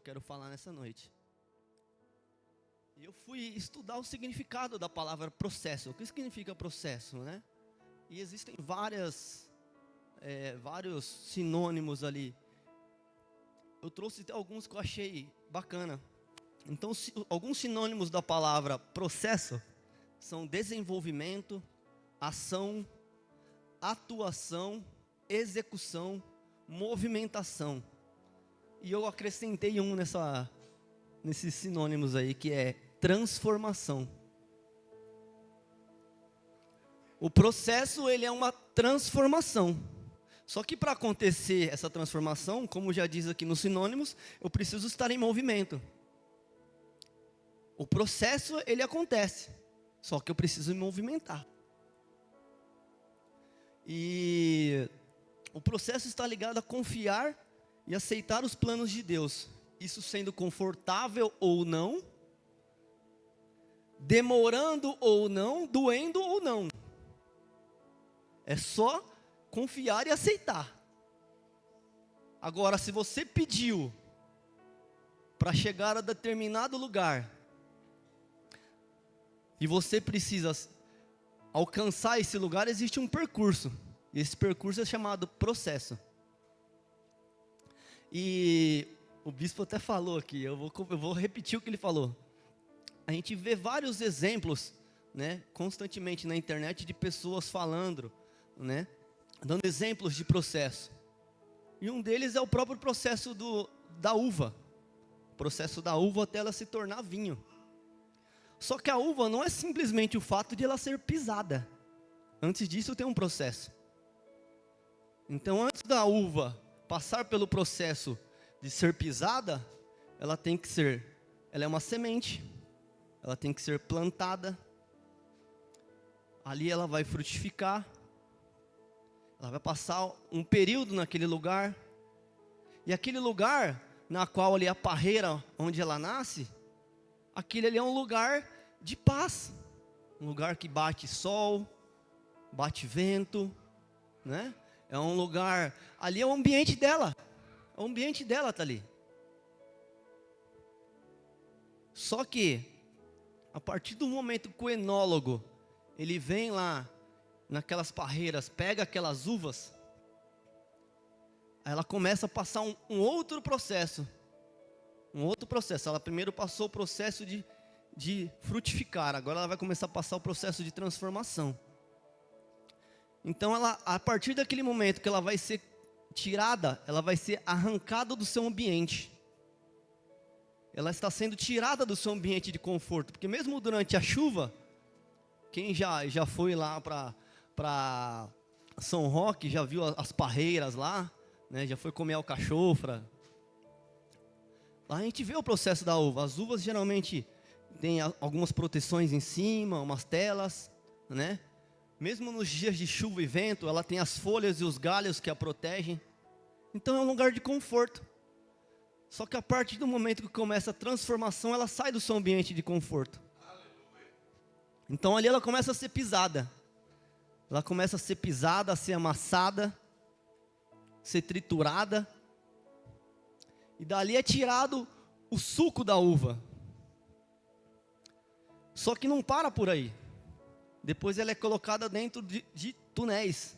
quero falar nessa noite. E eu fui estudar o significado da palavra processo. O que significa processo, né? E existem vários sinônimos ali. Eu trouxe alguns que eu achei bacana. Então, alguns sinônimos da palavra processo são desenvolvimento, ação, atuação, execução, movimentação. E eu acrescentei um nesses sinônimos aí, que é transformação. O processo, ele é uma transformação. Só que para acontecer essa transformação, como já diz aqui nos sinônimos, eu preciso estar em movimento. O processo, ele acontece, só que eu preciso me movimentar. E o processo está ligado a confiar e aceitar os planos de Deus. Isso sendo confortável ou não, demorando ou não, doendo ou não. É só confiar e aceitar. Agora, se você pediu para chegar a determinado lugar e você precisa alcançar esse lugar, existe um percurso. E esse percurso é chamado processo. E o bispo até falou aqui, eu vou repetir o que ele falou. A gente vê vários exemplos, né, constantemente na internet de pessoas falando, né, dando exemplos de processo. E um deles é o próprio processo da uva. O processo da uva até ela se tornar vinho. Só que a uva não é simplesmente o fato de ela ser pisada. Antes disso tem um processo. Então, antes da uva passar pelo processo de ser pisada, ela é uma semente, ela tem que ser plantada, ali ela vai frutificar, ela vai passar um período naquele lugar, e aquele lugar na qual ali a parreira onde ela nasce, aquele ali é um lugar de paz, um lugar que bate sol, bate vento, né? É um lugar, ali é o ambiente dela está ali. Só que, a partir do momento que o enólogo, ele vem lá, naquelas parreiras, pega aquelas uvas, ela começa a passar um outro processo. Ela primeiro passou o processo de frutificar, agora ela vai começar a passar o processo de transformação. Então, a partir daquele momento que ela vai ser tirada, ela vai ser arrancada do seu ambiente. Ela está sendo tirada do seu ambiente de conforto, porque mesmo durante a chuva, quem já foi lá para São Roque, já viu as parreiras lá, né, já foi comer alcachofra. Lá a gente vê o processo da uva. As uvas geralmente têm algumas proteções em cima, umas telas, né? Mesmo nos dias de chuva e vento, ela tem as folhas e os galhos que a protegem. Então é um lugar de conforto. Só que a partir do momento que começa a transformação, ela sai do seu ambiente de conforto. Então ali ela começa a ser pisada. Ela começa a ser pisada, a ser amassada, ser triturada. E dali é tirado o suco da uva. Só que não para por aí. Depois ela é colocada dentro de tonéis.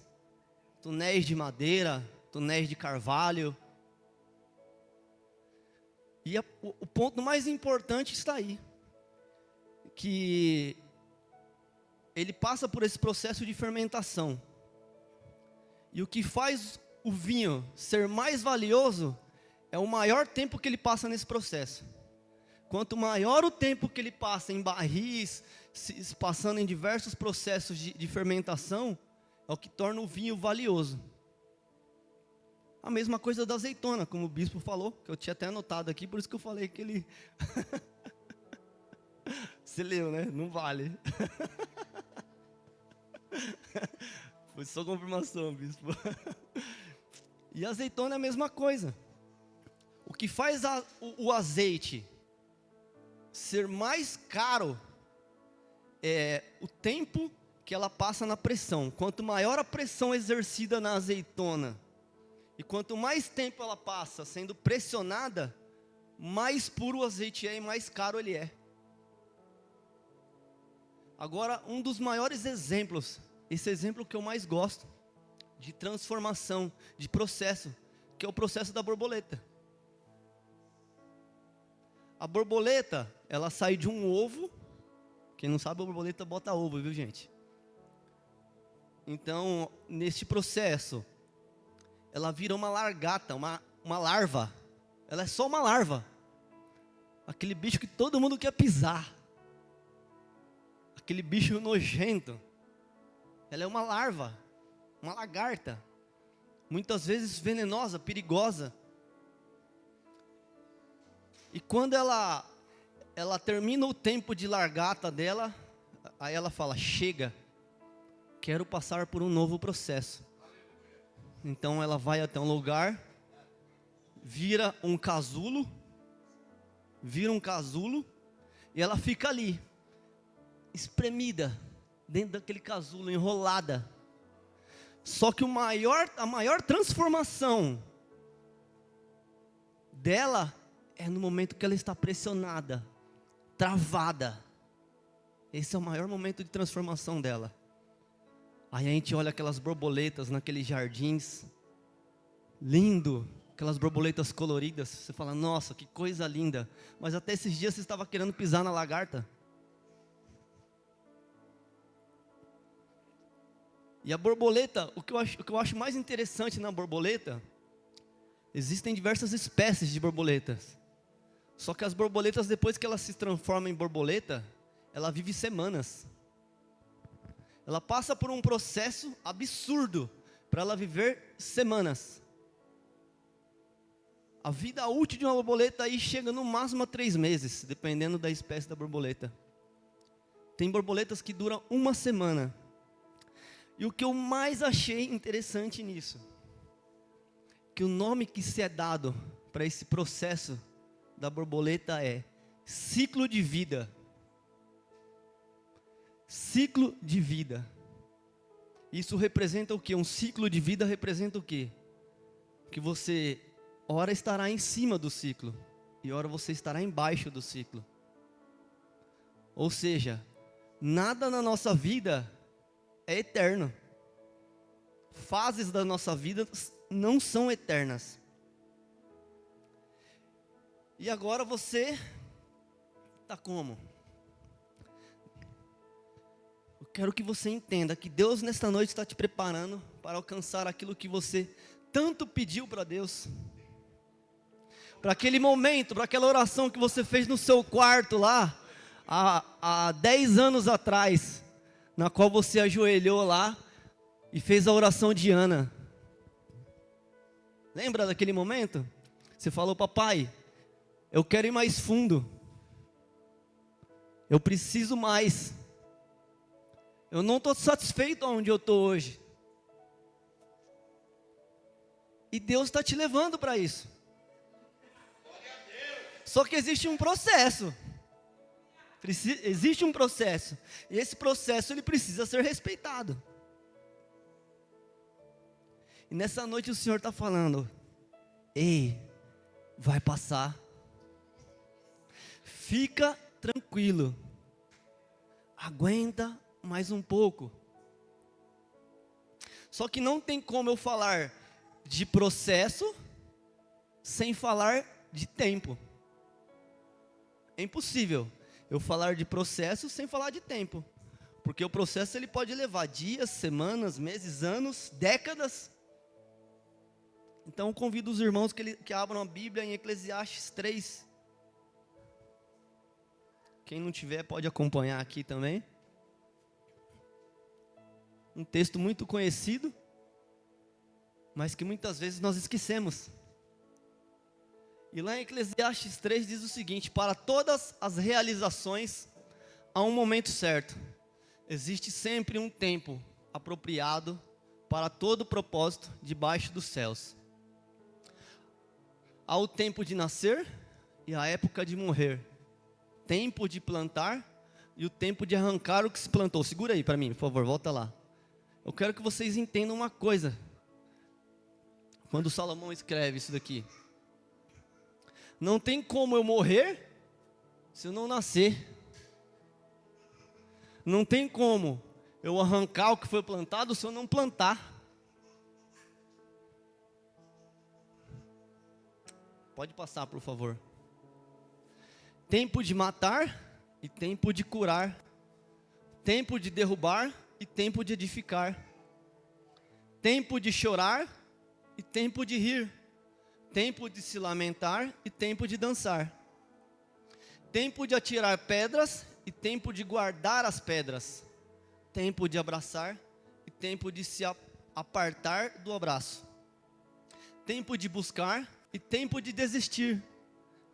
Tonéis de madeira, tonéis de carvalho. E o ponto mais importante está aí. Que ele passa por esse processo de fermentação. E o que faz o vinho ser mais valioso é o maior tempo que ele passa nesse processo. Quanto maior o tempo que ele passa em barris, passando em diversos processos de fermentação, é o que torna o vinho valioso. A mesma coisa da azeitona, como o bispo falou, que eu tinha até anotado aqui, por isso que eu falei que ele... Você leu, né? Não vale. Foi só confirmação, bispo. E a azeitona é a mesma coisa. O que faz o azeite ser mais caro é o tempo que ela passa na pressão. Quanto maior a pressão exercida na azeitona, e quanto mais tempo ela passa sendo pressionada, mais puro o azeite é e mais caro ele é. Agora, um dos maiores exemplos, esse exemplo que eu mais gosto, de transformação, de processo, que é o processo da borboleta. A borboleta, ela sai de um ovo. Quem não sabe, a borboleta bota ovo, viu, gente? Então, neste processo, ela vira uma largata, uma larva. Ela é só uma larva. Aquele bicho que todo mundo quer pisar. Aquele bicho nojento. Ela é uma larva, uma lagarta. Muitas vezes venenosa, perigosa. E quando ela termina o tempo de largata dela, aí ela fala: chega, quero passar por um novo processo. Então ela vai até um lugar, vira um casulo, e ela fica ali, espremida, dentro daquele casulo, enrolada. Só que a maior transformação dela é no momento que ela está pressionada, travada. Esse é o maior momento de transformação dela. Aí a gente olha aquelas borboletas naqueles jardins, lindo, aquelas borboletas coloridas. Você fala: nossa, que coisa linda. Mas até esses dias você estava querendo pisar na lagarta. E a borboleta, o que eu acho mais interessante na borboleta, existem diversas espécies de borboletas. Só que as borboletas, depois que elas se transformam em borboleta, ela vive semanas. Ela passa por um processo absurdo para ela viver semanas. A vida útil de uma borboleta aí chega no máximo a 3 meses, dependendo da espécie da borboleta. Tem borboletas que duram 1 semana. E o que eu mais achei interessante nisso, que o nome que se é dado para esse processo da borboleta é ciclo de vida. Ciclo de vida. Isso representa o quê? Um ciclo de vida representa o quê? Que você, ora estará em cima do ciclo, e ora você estará embaixo do ciclo. Ou seja, nada na nossa vida é eterno. Fases da nossa vida não são eternas. E agora você está como? Eu quero que você entenda que Deus nesta noite está te preparando para alcançar aquilo que você tanto pediu para Deus. Para aquele momento, para aquela oração que você fez no seu quarto lá, há 10 anos atrás, na qual você ajoelhou lá e fez a oração de Ana. Lembra daquele momento? Você falou: papai, eu quero ir mais fundo. Eu preciso mais. Eu não estou satisfeito onde eu estou hoje. E Deus está te levando para isso. Só que existe um processo. Existe um processo. E esse processo ele precisa ser respeitado. E nessa noite o Senhor está falando: ei, vai passar. Fica tranquilo. Aguenta mais um pouco. Só que não tem como eu falar de processo sem falar de tempo. É impossível eu falar de processo sem falar de tempo. Porque o processo ele pode levar dias, semanas, meses, anos, décadas. Então eu convido os irmãos que abram a Bíblia em Eclesiastes 3. Quem não tiver pode acompanhar aqui também. Um texto muito conhecido, mas que muitas vezes nós esquecemos. E lá em Eclesiastes 3 diz o seguinte: para todas as realizações há um momento certo. Existe sempre um tempo apropriado para todo propósito debaixo dos céus. Há o tempo de nascer e a época de morrer. Tempo de plantar e o tempo de arrancar o que se plantou. Segura aí para mim, por favor, volta lá. Eu quero que vocês entendam uma coisa. Quando Salomão escreve isso daqui: Não tem como eu morrer se eu não nascer. Não tem como eu arrancar o que foi plantado se eu não plantar. Pode passar, por favor. Tempo de matar e tempo de curar. Tempo de derrubar e tempo de edificar. Tempo de chorar e tempo de rir. Tempo de se lamentar e tempo de dançar. Tempo de atirar pedras e tempo de guardar as pedras. Tempo de abraçar e tempo de se apartar do abraço. Tempo de buscar e tempo de desistir.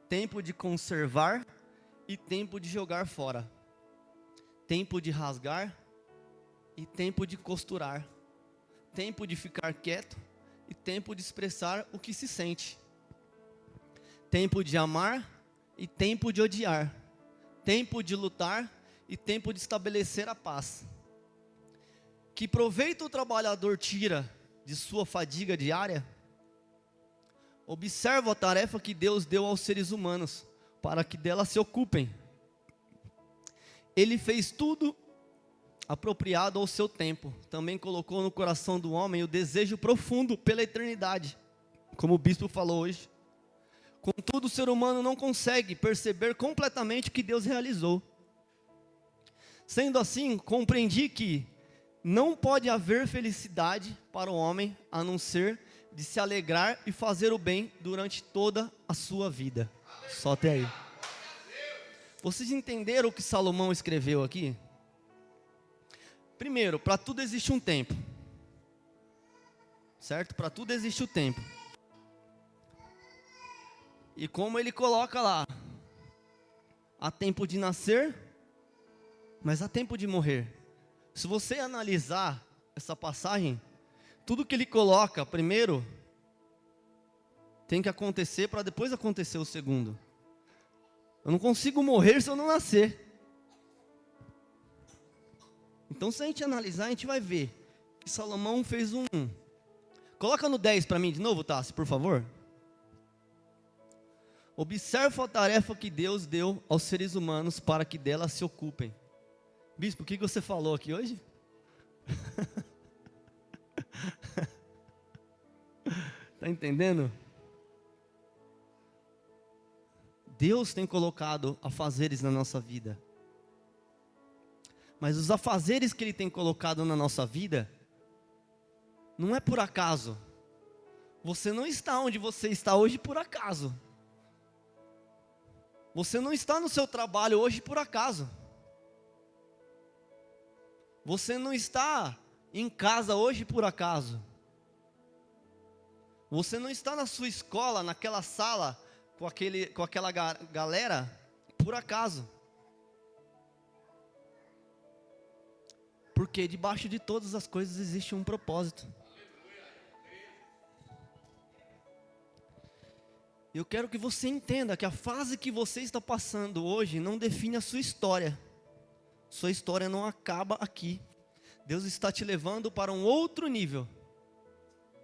Tempo de conservar e tempo de jogar fora. Tempo de rasgar e tempo de costurar. Tempo de ficar quieto e tempo de expressar o que se sente. Tempo de amar e tempo de odiar. Tempo de lutar e tempo de estabelecer a paz. Que proveito o trabalhador tira de sua fadiga diária? Observa a tarefa que Deus deu aos seres humanos, para que dela se ocupem. Ele fez tudo apropriado ao seu tempo. Também colocou no coração do homem o desejo profundo pela eternidade, como o bispo falou hoje. Contudo, o ser humano não consegue perceber completamente o que Deus realizou. Sendo assim, compreendi que não pode haver felicidade para o homem, a não ser de se alegrar e fazer o bem durante toda a sua vida. Só até aí. Vocês entenderam o que Salomão escreveu aqui? Primeiro, para tudo existe um tempo. Certo? Para tudo existe o tempo. E como ele coloca lá, há tempo de nascer, mas há tempo de morrer. Se você analisar essa passagem, tudo que ele coloca primeiro tem que acontecer para depois acontecer o segundo. Eu não consigo morrer se eu não nascer. Então, se a gente analisar, a gente vai ver que Salomão fez um... Coloca no 10 para mim de novo, Tassi, por favor. Observa a tarefa que Deus deu aos seres humanos para que dela se ocupem. Bispo, o que você falou aqui hoje? Está entendendo? Deus tem colocado afazeres na nossa vida. Mas os afazeres que Ele tem colocado na nossa vida, não é por acaso. Você não está onde você está hoje por acaso. Você não está no seu trabalho hoje por acaso. Você não está em casa hoje por acaso. Você não está na sua escola, naquela sala, com aquela galera, por acaso. Porque debaixo de todas as coisas existe um propósito. Eu quero que você entenda que a fase que você está passando hoje não define a sua história. Sua história não acaba aqui. Deus está te levando para um outro nível.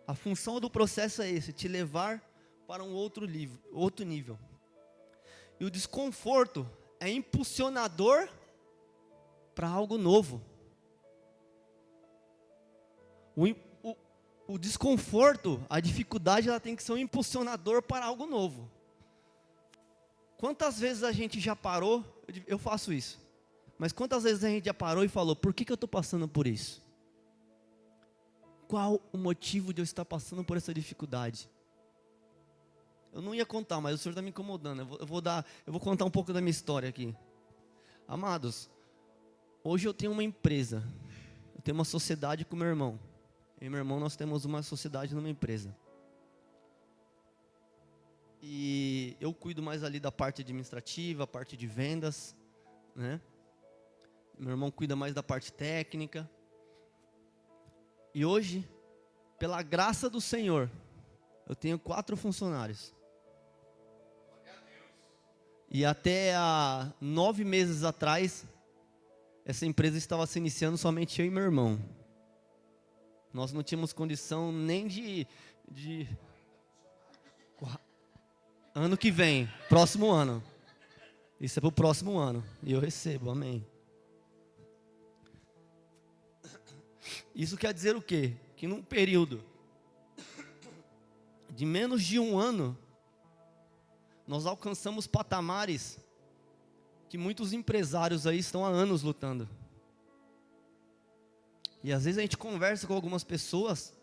A função do processo é esse, te levar para um outro nível. E o desconforto é impulsionador para algo novo. O desconforto, a dificuldade, ela tem que ser um impulsionador para algo novo. Quantas vezes a gente já parou, eu faço isso, mas quantas vezes a gente já parou e falou, por que eu estou passando por isso? Qual o motivo de eu estar passando por essa dificuldade? Eu não ia contar, mas o Senhor está me incomodando, eu vou contar um pouco da minha história aqui. Amados, hoje eu tenho uma empresa, eu tenho uma sociedade com meu irmão. Eu e meu irmão, nós temos uma sociedade numa empresa. E eu cuido mais ali da parte administrativa, a parte de vendas, né? Meu irmão cuida mais da parte técnica. E hoje, pela graça do Senhor, eu tenho 4 funcionários. E até há 9 meses atrás, essa empresa estava se iniciando somente eu e meu irmão. Nós não tínhamos condição nem de Ano que vem, próximo ano. Isso é para o próximo ano. E eu recebo, amém. Isso quer dizer o quê? Que num período de menos de um ano, nós alcançamos patamares que muitos empresários aí estão há anos lutando. E às vezes a gente conversa com algumas pessoas,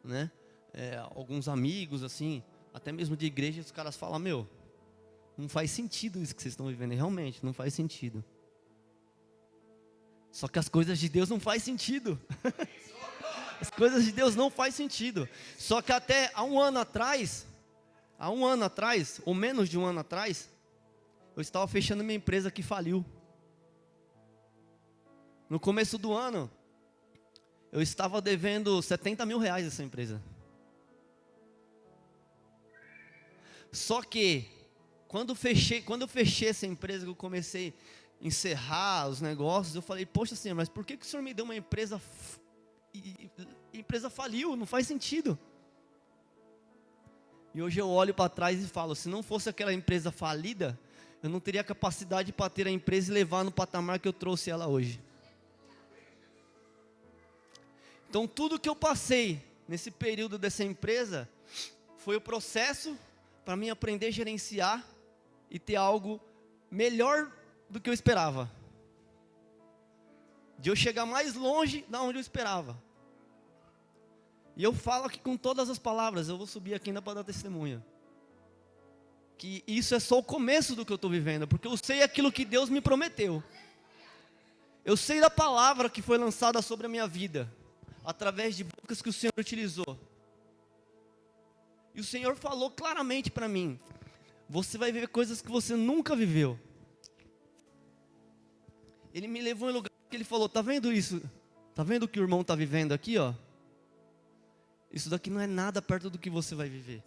né? Alguns amigos, assim, até mesmo de igreja, os caras falam, meu, não faz sentido isso que vocês estão vivendo. E realmente, não faz sentido. Só que as coisas de Deus não faz sentido. As coisas de Deus não faz sentido. Só que até há um ano atrás, ou menos de um ano atrás, eu estava fechando minha empresa que faliu. No começo do ano, eu estava devendo 70 mil reais essa empresa. Só que, quando eu fechei essa empresa, que eu comecei a encerrar os negócios, eu falei, poxa Senhor, mas por que o Senhor me deu uma empresa e a empresa faliu? Não faz sentido. E hoje eu olho para trás e falo, se não fosse aquela empresa falida, eu não teria capacidade para ter a empresa e levar no patamar que eu trouxe ela hoje. Então tudo que eu passei nesse período dessa empresa foi o processo para mim aprender a gerenciar e ter algo melhor do que eu esperava. De eu chegar mais longe da onde eu esperava. E eu falo aqui com todas as palavras, eu vou subir aqui ainda para dar testemunha. Que isso é só o começo do que eu estou vivendo, porque eu sei aquilo que Deus me prometeu. Eu sei da palavra que foi lançada sobre a minha vida, através de bocas que o Senhor utilizou. E o Senhor falou claramente para mim, você vai viver coisas que você nunca viveu. Ele me levou em lugar que ele falou, tá vendo isso? Tá vendo o que o irmão está vivendo aqui, ó? Isso daqui não é nada perto do que você vai viver.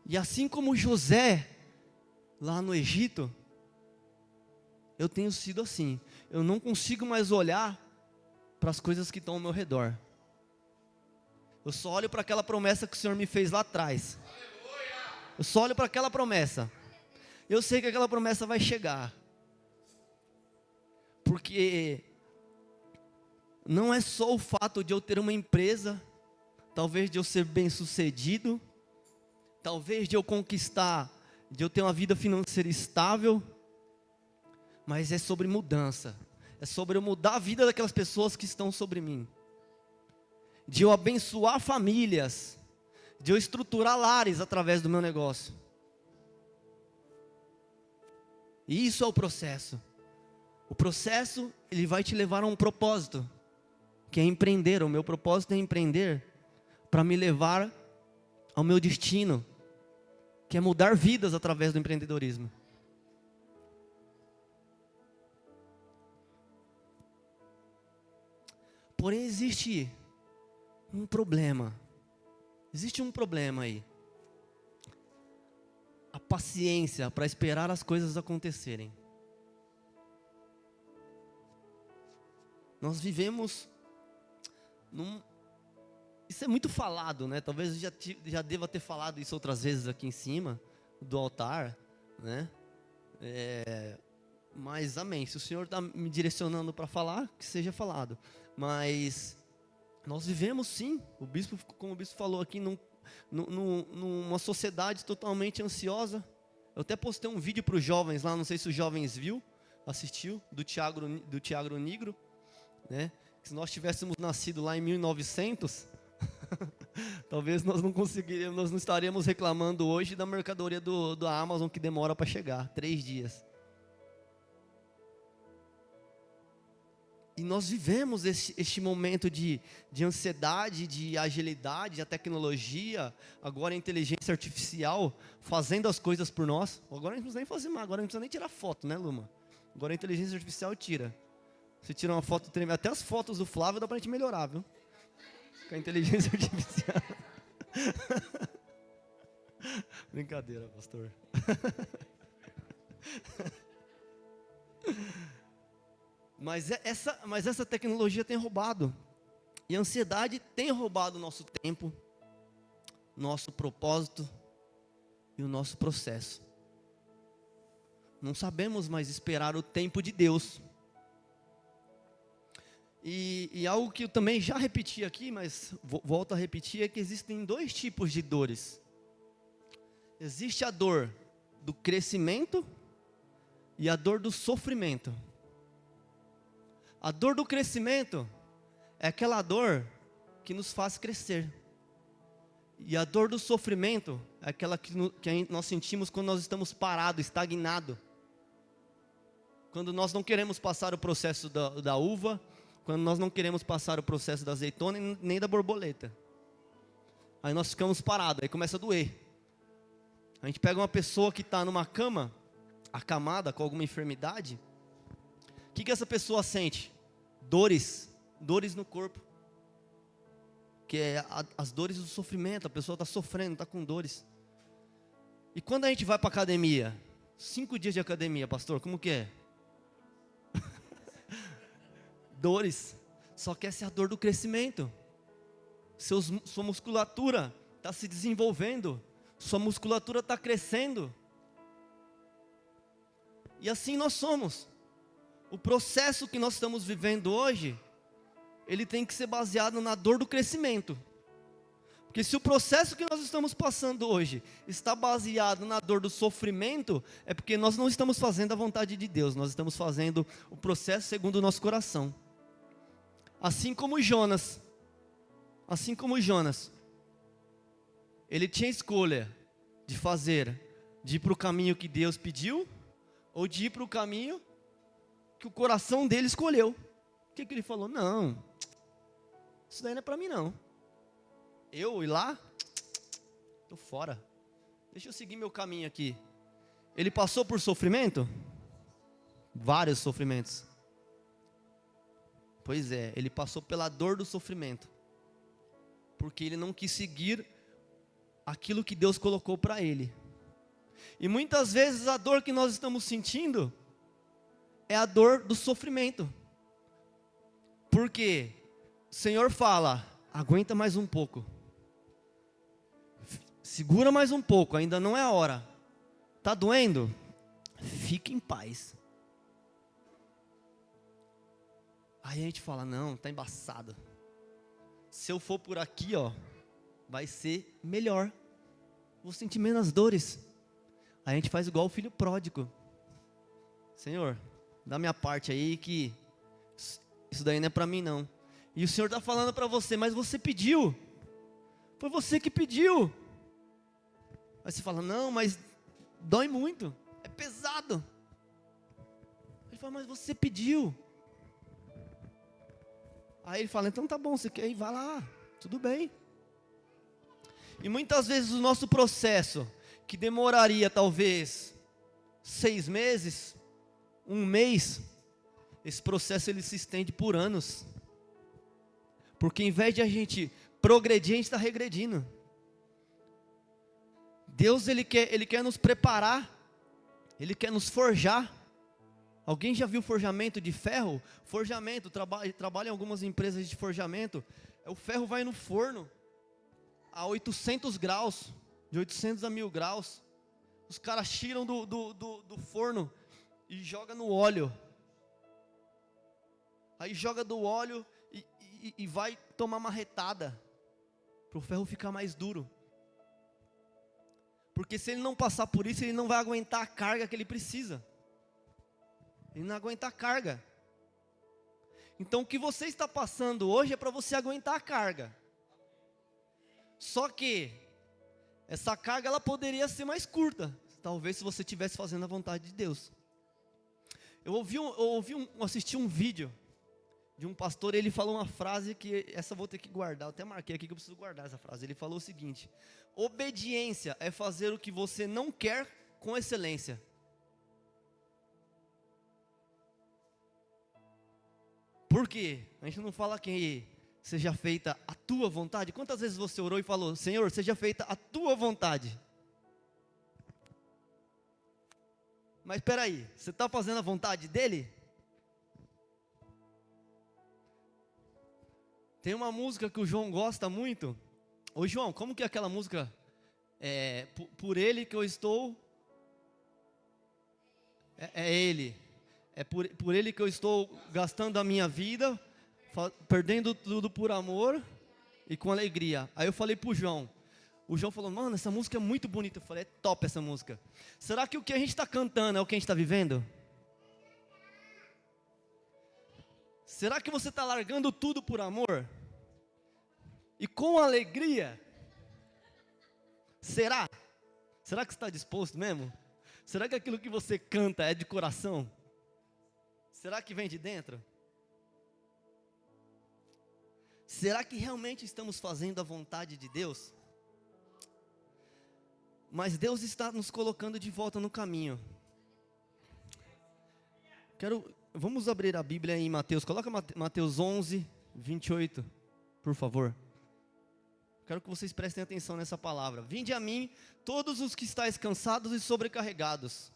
E assim como José, lá no Egito, eu tenho sido assim. Eu não consigo mais olhar para as coisas que estão ao meu redor. Eu só olho para aquela promessa que o Senhor me fez lá atrás. Eu só olho para aquela promessa. Eu sei que aquela promessa vai chegar. Porque não é só o fato de eu ter uma empresa, talvez de eu ser bem sucedido, talvez de eu conquistar, de eu ter uma vida financeira estável, mas é sobre mudança, é sobre eu mudar a vida daquelas pessoas que estão sobre mim, de eu abençoar famílias, de eu estruturar lares através do meu negócio. E isso é o processo. O processo, ele vai te levar a um propósito, que é empreender. O meu propósito é empreender para me levar ao meu destino, que é mudar vidas através do empreendedorismo. Porém existe um problema. Existe um problema aí. A paciência para esperar as coisas acontecerem. Nós vivemos isso é muito falado, né? Talvez eu já deva ter falado isso outras vezes aqui em cima do altar, né? Mas amém, se o Senhor está me direcionando para falar, que seja falado. Mas nós vivemos sim, como o bispo falou aqui, numa sociedade totalmente ansiosa. Eu até postei um vídeo para os jovens lá, não sei se os jovens assistiu, do Tiago Nigro, né? Que se nós tivéssemos nascido lá em 1900, talvez nós não estaríamos reclamando hoje da mercadoria do Amazon que demora para chegar, 3 dias. E nós vivemos este momento de ansiedade, de agilidade, a tecnologia, agora a inteligência artificial fazendo as coisas por nós. Agora a gente não precisa nem fazer mais, agora não precisa nem tirar foto, né, Luma? Agora a inteligência artificial tira. Você tira uma foto tremenda, até as fotos do Flávio dá pra gente melhorar, viu? Com a inteligência artificial. Brincadeira, pastor. Mas essa tecnologia tem roubado. E a ansiedade tem roubado o nosso tempo. nosso propósito e o nosso processo. Não sabemos mais esperar o tempo de Deus. E algo que eu também já repeti aqui, mas volto a repetir, é que existem dois tipos de dores. Existe a dor do crescimento e a dor do sofrimento. A dor do crescimento é aquela dor que nos faz crescer. E a dor do sofrimento é aquela que nós sentimos quando nós estamos parados, estagnados. Quando nós não queremos passar o processo da uva, quando nós não queremos passar o processo da azeitona nem da borboleta. Aí nós ficamos parados, aí começa a doer. A gente pega uma pessoa que está numa cama, acamada com alguma enfermidade. O que essa pessoa sente? Dores no corpo. Que é as dores do sofrimento, a pessoa está sofrendo, está com dores. E quando a gente vai para a academia, 5 dias de academia, pastor, como que é? Dores, só que essa é a dor do crescimento. Sua musculatura está se desenvolvendo, sua musculatura está crescendo. E assim nós somos. O processo que nós estamos vivendo hoje, ele tem que ser baseado na dor do crescimento. Porque se o processo que nós estamos passando hoje está baseado na dor do sofrimento, é porque nós não estamos fazendo a vontade de Deus, nós estamos fazendo o processo segundo o nosso coração. Assim como Jonas, ele tinha escolha de ir para o caminho que Deus pediu, ou de ir para o caminho que o coração dele escolheu. O que ele falou? Não, isso daí não é para mim não. Eu ir lá? Estou fora. Deixa eu seguir meu caminho aqui. Ele passou por sofrimento? Vários sofrimentos. Pois é, ele passou pela dor do sofrimento. Porque ele não quis seguir aquilo que Deus colocou para ele. E muitas vezes a dor que nós estamos sentindo é a dor do sofrimento. Porque o Senhor fala, aguenta mais um pouco. Segura mais um pouco, ainda não é a hora. Está doendo? Fique em paz. Aí a gente fala, não, está embaçado. Se eu for por aqui, vai ser melhor. Vou sentir menos dores. Aí a gente faz igual o filho pródigo. Senhor, dá minha parte aí que isso daí não é para mim não. E o Senhor está falando para você, mas você pediu. Foi você que pediu. Aí você fala, não, mas dói muito. É pesado. Ele fala, mas você pediu. Aí ele fala, então tá bom, você quer ir, vai lá, tudo bem. E muitas vezes o nosso processo, que demoraria talvez 6 meses, 1 mês, esse processo ele se estende por anos. Porque em vez de a gente progredir, a gente está regredindo. Deus ele quer nos preparar, Ele quer nos forjar. Alguém já viu forjamento de ferro? Forjamento, trabalha em algumas empresas de forjamento. O ferro vai no forno a 800 graus, de 800 a 1000 graus. Os caras tiram do forno e jogam no óleo. Aí joga do óleo e vai tomar marretada, para o ferro ficar mais duro. Porque se ele não passar por isso, ele não vai aguentar a carga que ele precisa. Ele não aguenta a carga. Então o que você está passando hoje é para você aguentar a carga. Só que essa carga ela poderia ser mais curta, talvez se você estivesse fazendo a vontade de Deus. Eu assisti um vídeo de um pastor, ele falou uma frase que essa eu vou ter que guardar, eu até marquei aqui que eu preciso guardar essa frase. Ele falou o seguinte: obediência é fazer o que você não quer com excelência. Por quê? A gente não fala que seja feita a tua vontade. Quantas vezes você orou e falou, Senhor, seja feita a tua vontade? Mas espera aí, você está fazendo a vontade dele? Tem uma música que o João gosta muito, Ô João, como que é aquela música? Por ele que eu estou. É ele. É por ele que eu estou gastando a minha vida, perdendo tudo por amor e com alegria. Aí eu falei pro João. O João falou, mano, essa música é muito bonita. Eu falei, é top essa música. Será que o que a gente está cantando é o que a gente está vivendo? Será que você está largando tudo por amor? E com alegria? Será? Será que você está disposto mesmo? Será que aquilo que você canta é de coração? Será que vem de dentro? Será que realmente estamos fazendo a vontade de Deus? Mas Deus está nos colocando de volta no caminho. Vamos abrir a Bíblia em Mateus. Coloca Mateus 11, 28, por favor. Quero que vocês prestem atenção nessa palavra. Vinde a mim, todos os que estáis cansados e sobrecarregados.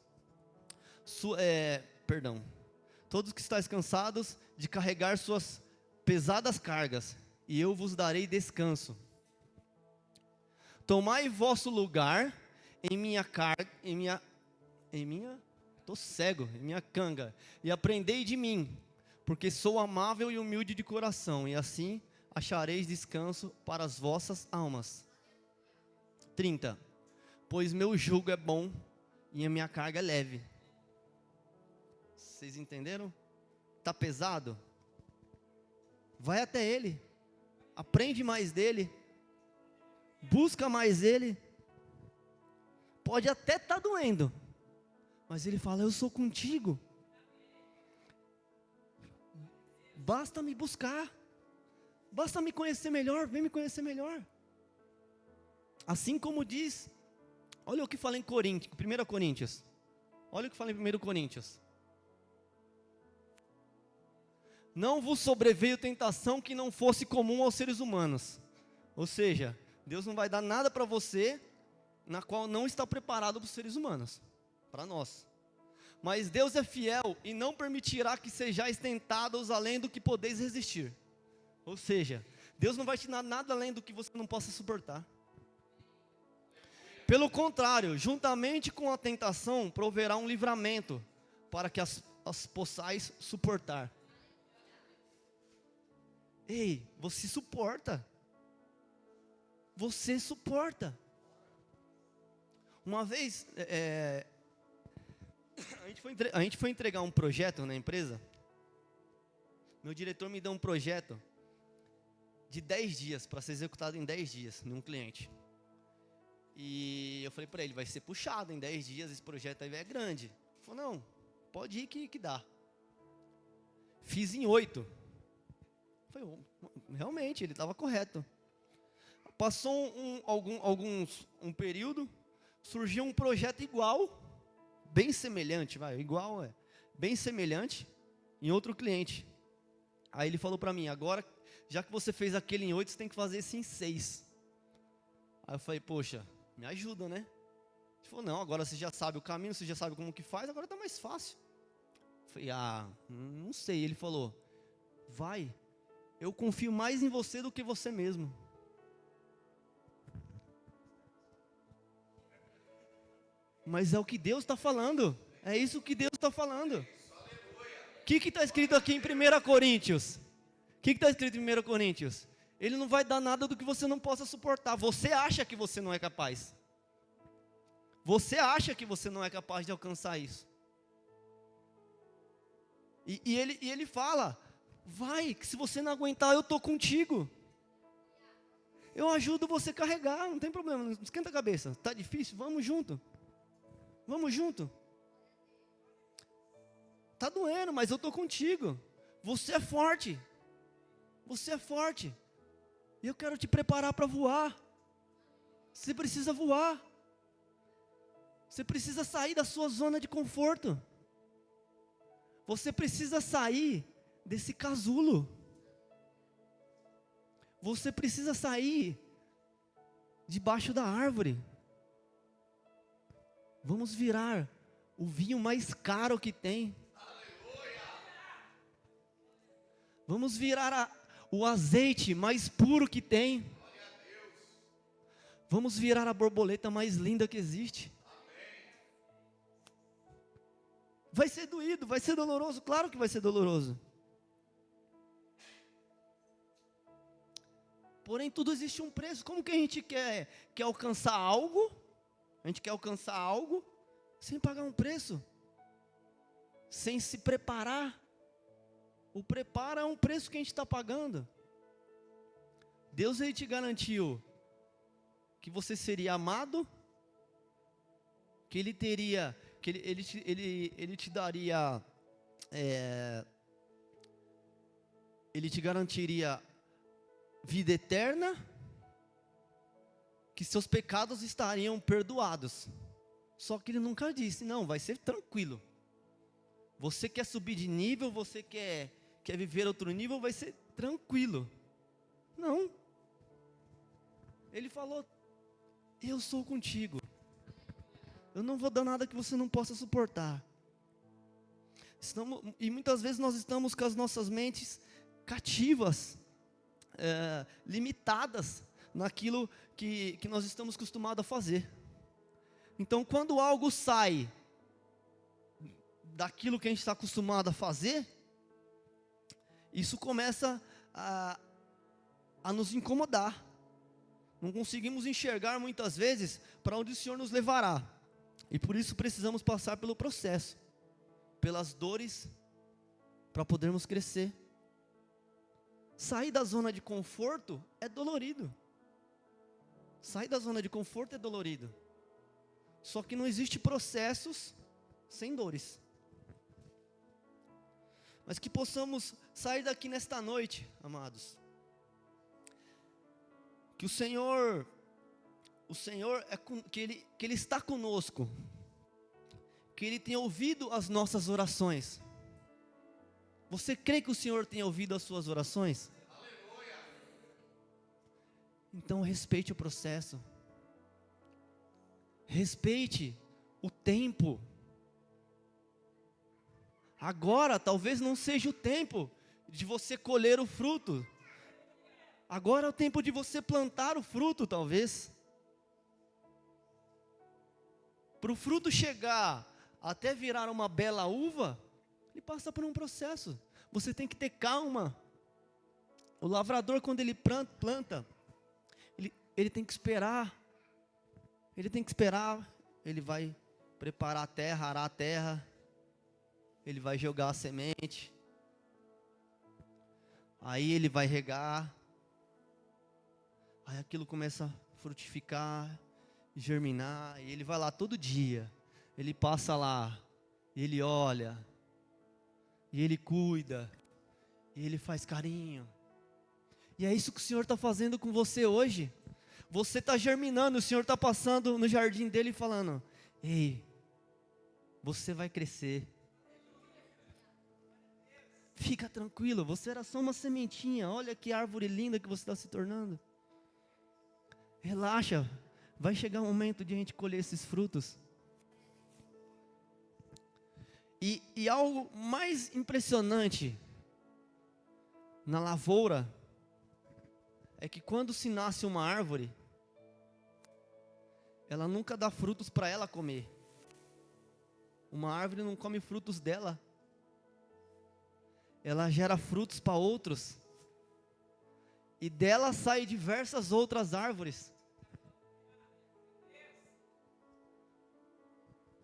Todos que estáis cansados de carregar suas pesadas cargas, e eu vos darei descanso. Tomai vosso lugar em minha canga, e aprendei de mim, porque sou amável e humilde de coração, e assim achareis descanso para as vossas almas. 30. Pois meu jugo é bom e a minha carga é leve. Vocês entenderam? Está pesado? Vai até Ele, aprende mais dEle, busca mais Ele. Pode até estar doendo, mas Ele fala, eu sou contigo. Basta me buscar. Basta me conhecer melhor, vem me conhecer melhor. Assim como diz, olha o que fala em 1 Coríntios. Olha o que fala em 1 Coríntios. Não vos sobreveio tentação que não fosse comum aos seres humanos. Ou seja, Deus não vai dar nada para você, na qual não está preparado para os seres humanos, para nós. Mas Deus é fiel e não permitirá que sejais tentados além do que podeis resistir. Ou seja, Deus não vai te dar nada além do que você não possa suportar. Pelo contrário, juntamente com a tentação, proverá um livramento, para que as possais suportar. Ei, você suporta. Você suporta. Uma vez, a gente foi entregar um projeto na empresa. Meu diretor me deu um projeto de 10 dias, para ser executado em 10 dias, num cliente. E eu falei para ele, vai ser puxado em 10 dias, esse projeto aí é grande. Ele falou, não, pode ir que dá. Fiz em 8. Falei, realmente, ele estava correto. Passou um período, surgiu um projeto igual, bem semelhante, bem semelhante, em outro cliente. Aí ele falou para mim, agora, já que você fez aquele em 8, você tem que fazer esse em 6. Aí eu falei, poxa, me ajuda, né? Ele falou, não, agora você já sabe o caminho, você já sabe como que faz, agora está mais fácil. Eu falei, não sei. Ele falou, vai, eu confio mais em você do que você mesmo. Mas é o que Deus está falando. É isso que Deus está falando. O que está escrito aqui em 1 Coríntios? O que está escrito em 1 Coríntios? Ele não vai dar nada do que você não possa suportar. Você acha que você não é capaz. Você acha que você não é capaz de alcançar isso. E ele fala, vai, que se você não aguentar, eu estou contigo. Eu ajudo você a carregar, não tem problema, não esquenta a cabeça. Está difícil? Vamos junto. Vamos junto. Está doendo, mas eu estou contigo. Você é forte. Você é forte. E eu quero te preparar para voar. Você precisa voar. Você precisa sair da sua zona de conforto. Você precisa sair desse casulo. Você precisa sair debaixo da árvore. Vamos virar o vinho mais caro que tem. Vamos virar o azeite mais puro que tem. Vamos virar a borboleta mais linda que existe. Vai ser doído, vai ser doloroso, claro que vai ser doloroso. Porém, tudo existe um preço. Como que a gente quer alcançar algo? A gente quer alcançar algo sem pagar um preço, sem se preparar. O preparo é um preço que a gente está pagando. Deus, Ele te garantiu que você seria amado, que Ele teria, que Ele te daria, Ele te garantiria vida eterna, que seus pecados estariam perdoados. Só que Ele nunca disse, não, vai ser tranquilo. Você quer subir de nível, você quer viver outro nível, vai ser tranquilo. Não. Ele falou, eu sou contigo. Eu não vou dar nada que você não possa suportar. E muitas vezes nós estamos com as nossas mentes cativas, limitadas naquilo que nós estamos acostumados a fazer. Então, quando algo sai daquilo que a gente está acostumado a fazer, isso começa a nos incomodar. Não conseguimos enxergar muitas vezes para onde o Senhor nos levará. E por isso precisamos passar pelo processo, pelas dores, para podermos crescer. Sair da zona de conforto é dolorido. Sair da zona de conforto é dolorido. Só que não existe processos sem dores. Mas que possamos sair daqui nesta noite, amados. Que o Senhor que Ele está conosco. Que Ele tem ouvido as nossas orações. Você crê que o Senhor tem ouvido as suas orações? Aleluia. Então respeite o processo. Respeite o tempo. Agora talvez não seja o tempo de você colher o fruto. Agora é o tempo de você plantar o fruto, talvez. Para o fruto chegar até virar uma bela uva, ele passa por um processo. Você tem que ter calma. O lavrador, quando ele planta, ele tem que esperar. Ele tem que esperar. Ele vai preparar a terra, arar a terra. Ele vai jogar a semente. Aí ele vai regar. Aí aquilo começa a frutificar, germinar. E ele vai lá todo dia. Ele passa lá. Ele olha. E Ele cuida, e Ele faz carinho. E é isso que o Senhor está fazendo com você hoje. Você está germinando, o Senhor está passando no jardim dele e falando, ei, você vai crescer. Fica tranquilo, você era só uma sementinha, olha que árvore linda que você está se tornando. Relaxa, vai chegar o momento de a gente colher esses frutos. E algo mais impressionante na lavoura é que quando se nasce uma árvore, ela nunca dá frutos para ela comer. Uma árvore não come frutos dela. Ela gera frutos para outros. E dela saem diversas outras árvores.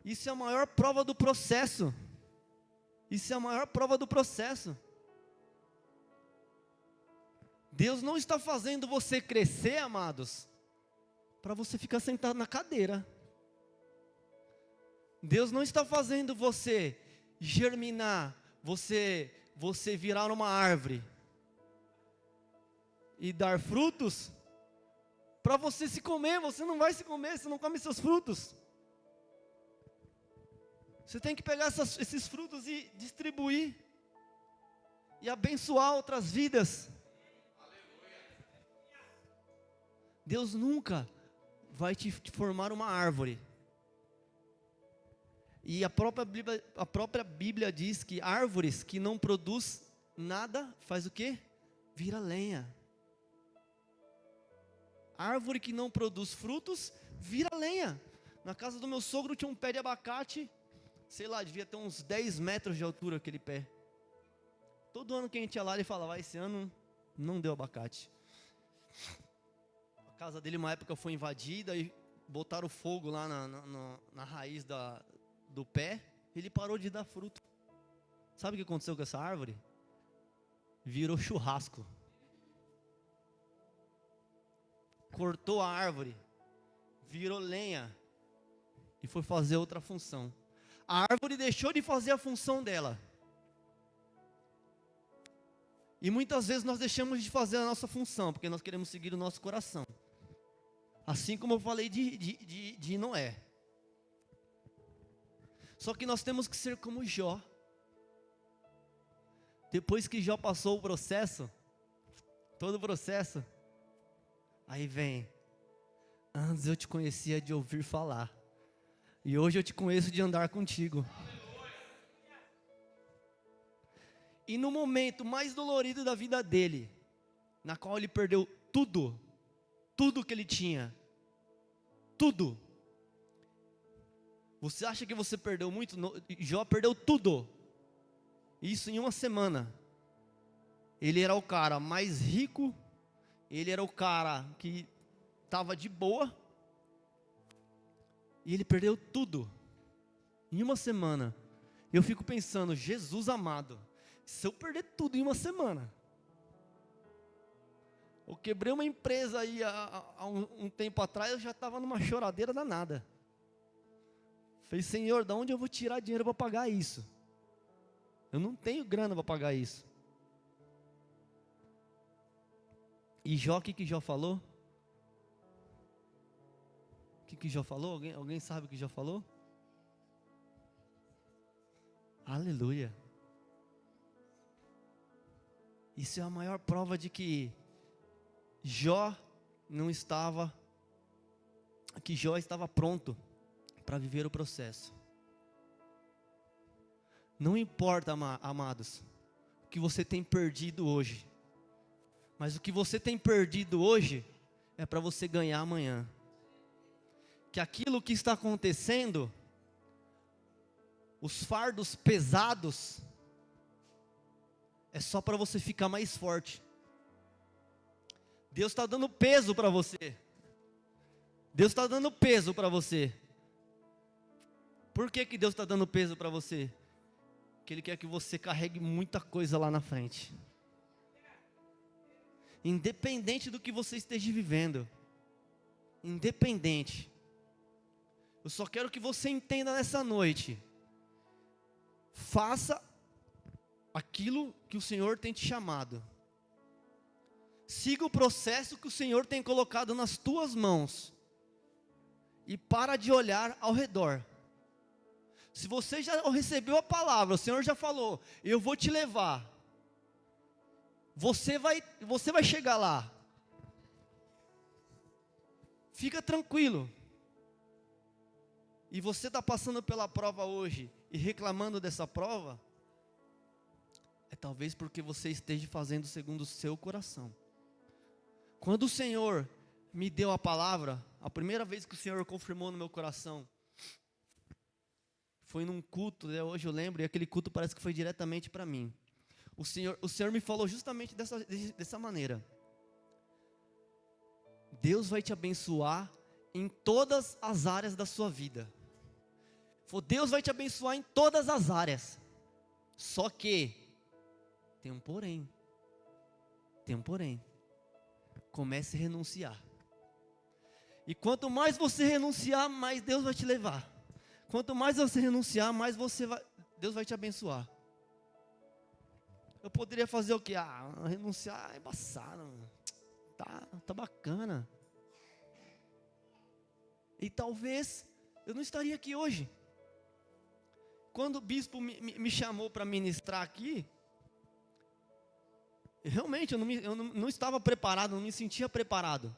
Isso é a maior prova do processo. Isso é a maior prova do processo. Deus não está fazendo você crescer, amados, para você ficar sentado na cadeira. Deus não está fazendo você germinar, você virar uma árvore e dar frutos para você se comer. Você não vai se comer, você não come seus frutos. Você tem que pegar esses frutos e distribuir e abençoar outras vidas. Deus nunca vai te formar uma árvore. E a própria Bíblia diz que árvores que não produzem nada, faz o quê? Vira lenha. árvore que não produz frutos, vira lenha. Na casa do meu sogro tinha um pé de abacate, sei lá, devia ter uns 10 metros de altura aquele pé. Todo ano que a gente ia lá, ele falava, esse ano não deu abacate. A casa dele, uma época, foi invadida e botaram fogo lá na raiz do pé. Ele parou de dar fruto. Sabe o que aconteceu com essa árvore? Virou churrasco. Cortou a árvore, virou lenha e foi fazer outra função. A árvore deixou de fazer a função dela. E muitas vezes nós deixamos de fazer a nossa função, porque nós queremos seguir o nosso coração. Assim como eu falei de Noé. Só que nós temos que ser como Jó. Depois que Jó passou o processo, todo o processo, aí vem, antes eu te conhecia de ouvir falar, e hoje eu te conheço de andar contigo. E no momento mais dolorido da vida dele, na qual ele perdeu tudo que ele tinha, tudo. Você acha que você perdeu muito? Jó perdeu tudo. Isso em uma semana. Ele era o cara mais rico, ele era o cara que estava de boa, e ele perdeu tudo em uma semana. Eu fico pensando, Jesus amado, se eu perder tudo em uma semana, eu quebrei uma empresa aí há um tempo atrás, eu já estava numa choradeira danada. Falei, Senhor, de onde eu vou tirar dinheiro para pagar isso? Eu não tenho grana para pagar isso. E Jó, o que Jó falou? O que Jó falou? Alguém sabe o que Jó falou? Aleluia. Isso é a maior prova de que Jó estava pronto para viver o processo. Não importa, amados, o que você tem perdido hoje, mas o que você tem perdido hoje é para você ganhar amanhã. Que aquilo que está acontecendo, os fardos pesados, é só para você ficar mais forte. Deus está dando peso para você. Deus está dando peso para você. Por que Deus está dando peso para você? Porque Ele quer que você carregue muita coisa lá na frente. Independente do que você esteja vivendo. Independente. Eu só quero que você entenda nessa noite. Faça aquilo que o Senhor tem te chamado. Siga o processo que o Senhor tem colocado nas tuas mãos. E para de olhar ao redor. Se você já recebeu a palavra, o Senhor já falou, eu vou te levar. Você vai chegar lá. Fica tranquilo. E você está passando pela prova hoje e reclamando dessa prova, é talvez porque você esteja fazendo segundo o seu coração. Quando o Senhor me deu a palavra, a primeira vez que o Senhor confirmou no meu coração, foi num culto, né? Hoje eu lembro, e aquele culto parece que foi diretamente para mim. O Senhor me falou justamente dessa maneira. Deus vai te abençoar em todas as áreas da sua vida. Deus vai te abençoar em todas as áreas. Só que tem um porém. Comece a renunciar. E quanto mais você renunciar, mais Deus vai te levar. Quanto mais você renunciar, mais Deus vai te abençoar. Eu poderia fazer o quê? Renunciar é embaçado. Tá bacana. E talvez eu não estaria aqui hoje. Quando o bispo me chamou para ministrar aqui, realmente eu não estava preparado, não me sentia preparado.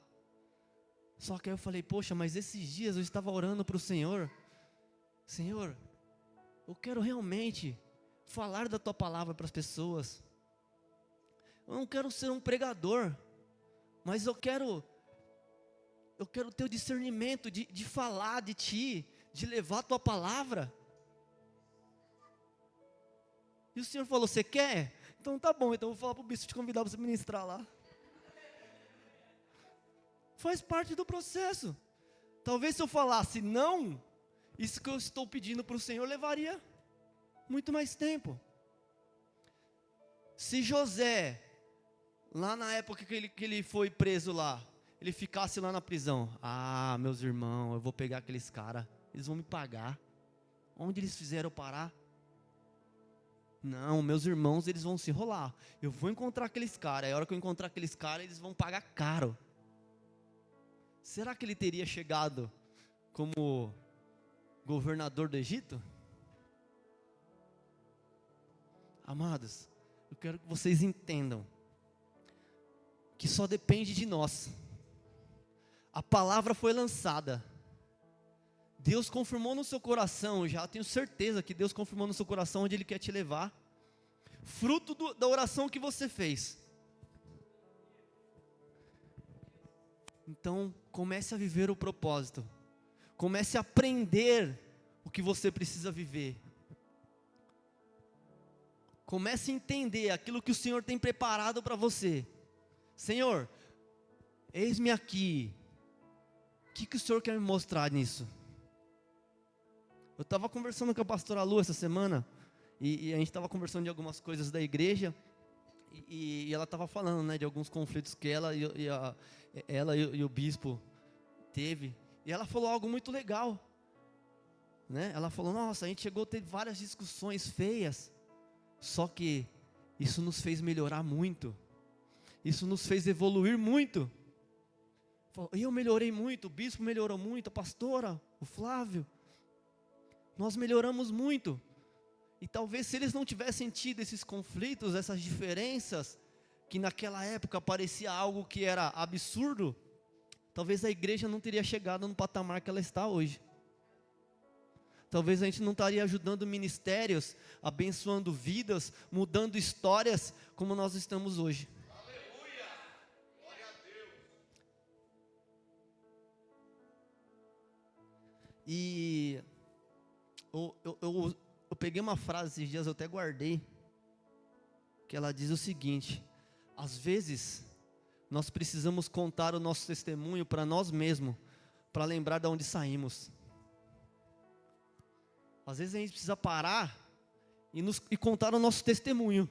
Só que aí eu falei, poxa, mas esses dias eu estava orando para o Senhor. Senhor, eu quero realmente falar da Tua palavra para as pessoas. Eu não quero ser um pregador, mas eu quero Eu quero ter o discernimento de falar de ti, de levar a tua palavra. E o Senhor falou, você quer? Então tá bom, então eu vou falar para o bispo te convidar para você ministrar lá. Faz parte do processo. Talvez se eu falasse não, isso que eu estou pedindo para o Senhor levaria muito mais tempo. Se José, lá na época que ele foi preso lá, ele ficasse lá na prisão, meus irmãos, eu vou pegar aqueles caras, eles vão me pagar. Onde eles fizeram eu parar? Não, meus irmãos, eles vão se enrolar. Eu vou encontrar aqueles caras, a hora que eu encontrar aqueles caras, eles vão pagar caro. Será que ele teria chegado como governador do Egito? Amados, eu quero que vocês entendam que só depende de nós. A palavra foi lançada. Deus confirmou no seu coração, já tenho certeza que Deus confirmou no seu coração onde Ele quer te levar. Fruto da oração que você fez. Então, comece a viver o propósito. Comece a aprender o que você precisa viver. Comece a entender aquilo que o Senhor tem preparado para você. Senhor, eis-me aqui. O que o Senhor quer me mostrar nisso? Eu estava conversando com a pastora Lu essa semana, e a gente estava conversando de algumas coisas da igreja, e ela estava falando, né, de alguns conflitos que ela e o bispo teve, e ela falou algo muito legal, né? Ela falou, nossa, a gente chegou a ter várias discussões feias, só que isso nos fez melhorar muito, isso nos fez evoluir muito. Eu melhorei muito, o bispo melhorou muito, a pastora, o Flávio, nós melhoramos muito. E talvez se eles não tivessem tido esses conflitos, essas diferenças, que naquela época parecia algo que era absurdo, talvez a igreja não teria chegado no patamar que ela está hoje. Talvez a gente não estaria ajudando ministérios, abençoando vidas, mudando histórias, como nós estamos hoje. Aleluia! Glória a Deus! E eu peguei uma frase esses dias, eu até guardei, que ela diz o seguinte: às vezes nós precisamos contar o nosso testemunho para nós mesmos, para lembrar de onde saímos. Às vezes a gente precisa parar e contar o nosso testemunho,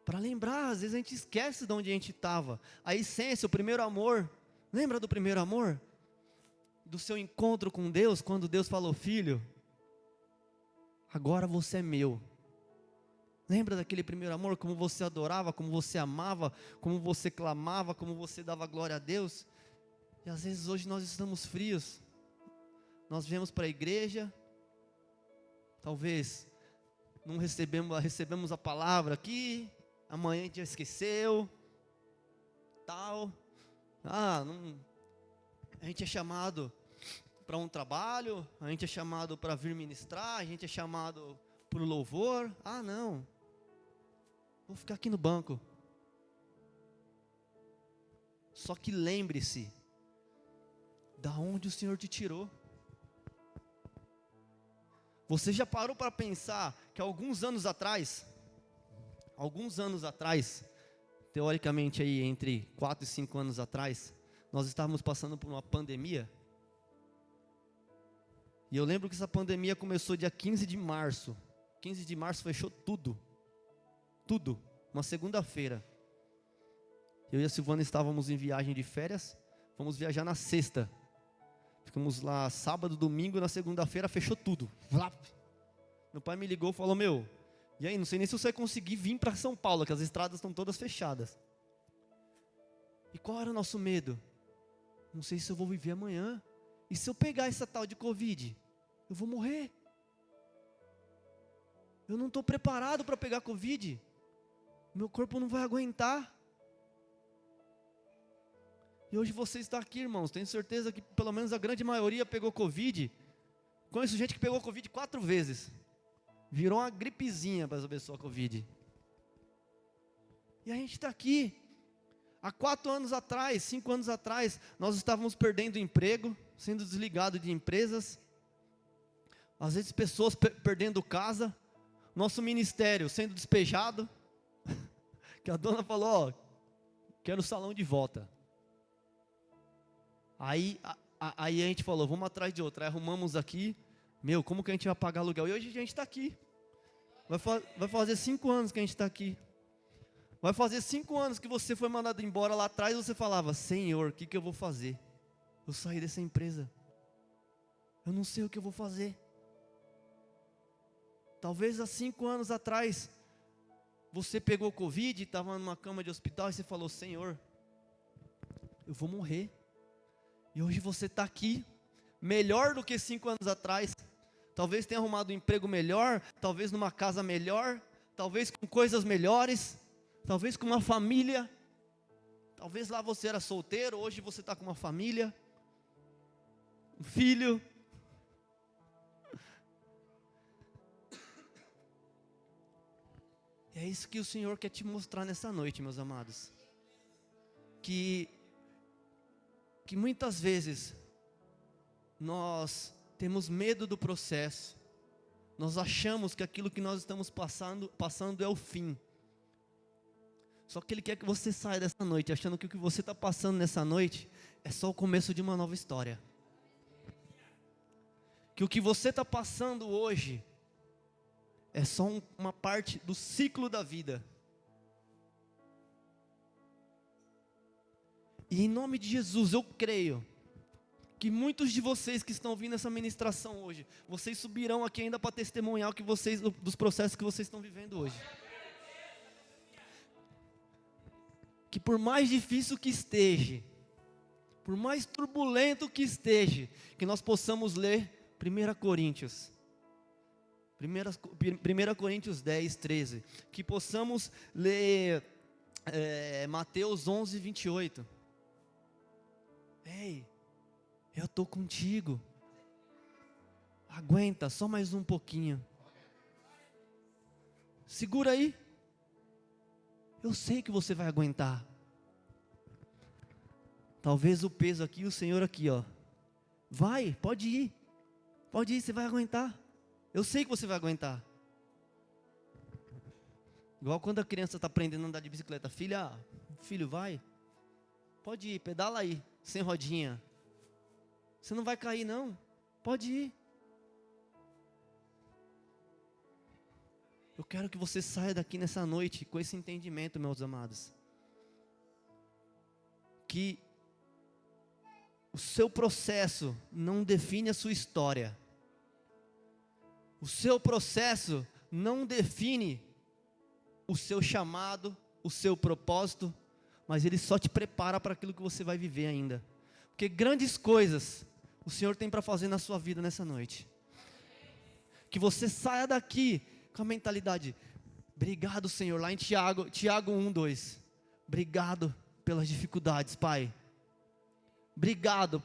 para lembrar. Às vezes a gente esquece de onde a gente estava, a essência, o primeiro amor. Lembra do primeiro amor? Do seu encontro com Deus, quando Deus falou, filho, agora você é meu. Lembra daquele primeiro amor, como você adorava, como você amava, como você clamava, como você dava glória a Deus? E às vezes hoje nós estamos frios, nós viemos para a igreja, talvez não recebemos a palavra aqui, amanhã a gente já esqueceu, tal, a gente é chamado para um trabalho, a gente é chamado para vir ministrar, a gente é chamado para o louvor. Não, vou ficar aqui no banco. Só que lembre-se, da onde o Senhor te tirou. Você já parou para pensar que alguns anos atrás, teoricamente aí entre 4 e 5 anos atrás, nós estávamos passando por uma pandemia? E eu lembro que essa pandemia começou dia 15 de março. 15 de março fechou tudo. Tudo. Uma segunda-feira. Eu e a Silvana estávamos em viagem de férias. Fomos viajar na sexta. Ficamos lá sábado, domingo, na segunda-feira fechou tudo. Meu pai me ligou e falou, e aí, não sei nem se você vai conseguir vir para São Paulo, que as estradas estão todas fechadas. E qual era o nosso medo? Não sei se eu vou viver amanhã. E se eu pegar essa tal de Covid? Eu vou morrer. Eu não estou preparado para pegar Covid. Meu corpo não vai aguentar. E hoje você está aqui, irmãos. Tenho certeza que pelo menos a grande maioria pegou Covid. Conheço gente que pegou Covid 4 vezes. Virou uma gripezinha para essa pessoa Covid. E a gente está aqui. Há 4 anos atrás, 5 anos atrás, nós estávamos perdendo emprego, sendo desligados de empresas, às vezes pessoas perdendo casa, nosso ministério sendo despejado, que a dona falou, ó, quero o salão de volta. Aí a gente falou, vamos atrás de outra. Aí arrumamos aqui, como que a gente vai pagar aluguel? E hoje a gente está aqui. Vai fazer 5 anos que a gente está aqui. Vai fazer 5 anos que você foi mandado embora lá atrás, você falava, Senhor, o que eu vou fazer? Eu saí dessa empresa. Eu não sei o que eu vou fazer. Talvez há 5 anos atrás, você pegou Covid, estava numa cama de hospital e você falou, Senhor, eu vou morrer. E hoje você está aqui, melhor do que 5 anos atrás. Talvez tenha arrumado um emprego melhor, talvez numa casa melhor, talvez com coisas melhores, talvez com uma família. Talvez lá você era solteiro, hoje você está com uma família, um filho. É isso que o Senhor quer te mostrar nessa noite, meus amados. Que muitas vezes nós temos medo do processo. Nós achamos que aquilo que nós estamos passando é o fim. Só que Ele quer que você saia dessa noite achando que o que você está passando nessa noite é só o começo de uma nova história. Que o que você está passando hoje é só uma parte do ciclo da vida. E em nome de Jesus eu creio que muitos de vocês que estão ouvindo essa ministração hoje, vocês subirão aqui ainda para testemunhar dos processos que vocês estão vivendo hoje. Que por mais difícil que esteja, por mais turbulento que esteja, que nós possamos ler 1 Coríntios 10, 13, que possamos ler Mateus 11, 28. Ei, eu estou contigo, aguenta, só mais um pouquinho, segura aí, eu sei que você vai aguentar. Talvez o peso aqui, o Senhor aqui, ó, pode ir, você vai aguentar. Eu sei que você vai aguentar. Igual quando a criança está aprendendo a andar de bicicleta. Filho, vai. Pode ir, pedala aí, sem rodinha. Você não vai cair não. Pode ir. Eu quero que você saia daqui nessa noite com esse entendimento, meus amados. Que o seu processo não define a sua história. O seu processo não define o seu chamado, o seu propósito, mas ele só te prepara para aquilo que você vai viver ainda. Porque grandes coisas o Senhor tem para fazer na sua vida nessa noite. Que você saia daqui com a mentalidade, obrigado Senhor, lá em Tiago 1, 2. Obrigado pelas dificuldades, Pai. Obrigado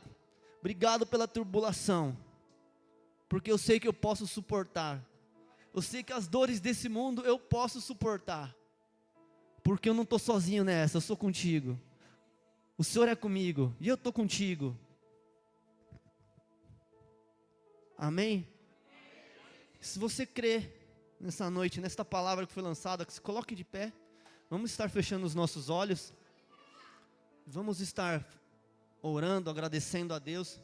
pela tribulação. Porque eu sei que eu posso suportar. Eu sei que as dores desse mundo eu posso suportar. Porque eu não estou sozinho nessa, eu sou contigo. O Senhor é comigo e eu estou contigo. Amém? Se você crê nessa noite, nesta palavra que foi lançada, que se coloque de pé. Vamos estar fechando os nossos olhos. Vamos estar orando, agradecendo a Deus.